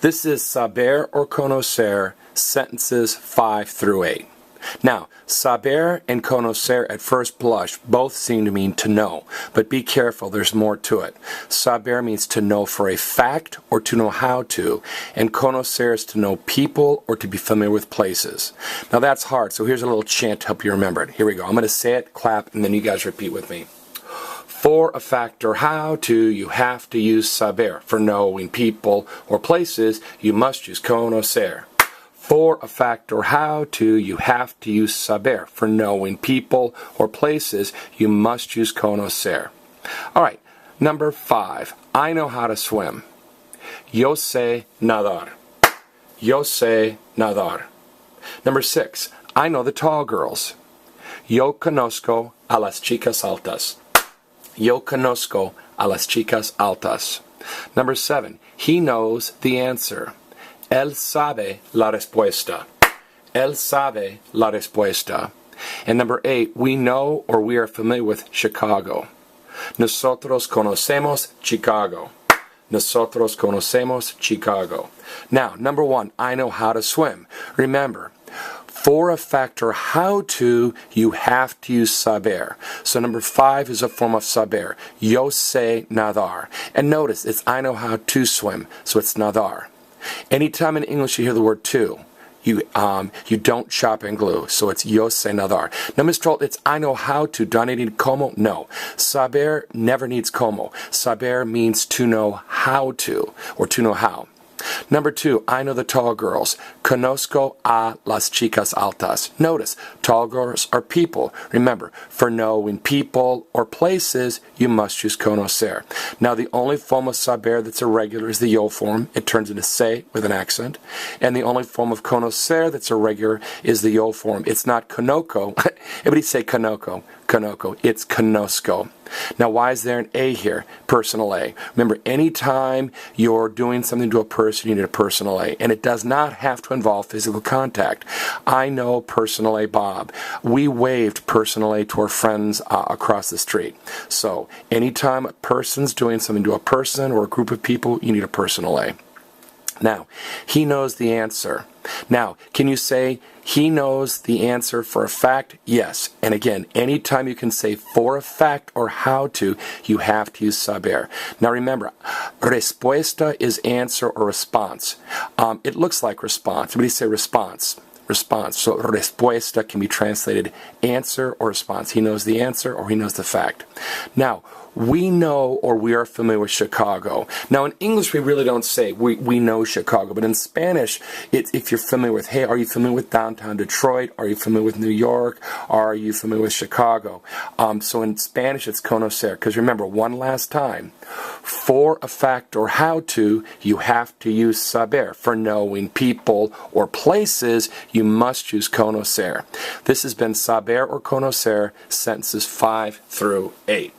This is SABER or CONOCER sentences 5 through 8. Now, SABER and CONOCER at first blush both seem to mean to know, but be careful, there's more to it. SABER means to know for a fact or to know how to, and CONOCER is to know people or to be familiar with places. Now that's hard, so here's a little chant to help you remember it. Here we go. I'm going to say it, clap, and then you guys repeat with me. For a fact or how to, you have to use SABER. For knowing people or places, you must use CONOCER. For a fact or how to, you have to use SABER. For knowing people or places, you must use CONOCER. All right, number 5. I know how to swim. Yo sé nadar. Yo sé nadar. Number 6. I know the tall girls. Yo conozco a las chicas altas. Yo conozco a las chicas altas. Number 7. He knows the answer. Él sabe la respuesta. Él sabe la respuesta. And number 8, we know or we are familiar with Chicago. Nosotros conocemos Chicago. Nosotros conocemos Chicago. Now, number 1, I know how to swim. Remember, for a fact or how to, you have to use SABER. So number 5 is a form of SABER. Yo sé nadar. And notice, it's I know how to swim, so it's nadar. Anytime in English you hear the word to, you don't chop and glue, so it's yo sé nadar. Now, Mr. Holt, it's I know how to. Do I need como? No. SABER never needs como. SABER means to know how to, or to know how. Number 2, I know the tall girls. Conozco a las chicas altas. Notice, tall girls are people. Remember, for knowing people or places, you must use CONOCER. Now, the only form of SABER that's irregular is the yo form. It turns into say with an accent. And the only form of CONOCER that's irregular is the yo form. It's not conoco. Everybody say conoco. Conoco. It's conosco. Now, why is there an A here? Personal A. Remember, anytime you're doing something to a person, you need a personal A. And it does not have to involve physical contact. I know personal A Bob. We waved personal A to our friends across the street. So, anytime a person's doing something to a person or a group of people, you need a personal A. Now, he knows the answer. Now, can you say he knows the answer for a fact? Yes. And again, anytime you can say for a fact or how to, you have to use SABER. Now remember, respuesta is answer or response. It looks like response. Somebody say response. Response. So respuesta can be translated answer or response. He knows the answer or he knows the fact. Now, we know or we are familiar with Chicago. Now, in English, we really don't say we know Chicago. But in Spanish, if you're familiar with, hey, are you familiar with downtown Detroit? Are you familiar with New York? Are you familiar with Chicago? So in Spanish, it's CONOCER. Because remember, one last time, for a fact or how to, you have to use SABER. For knowing people or places, you must use CONOCER. This has been SABER or CONOCER sentences 5 through 8.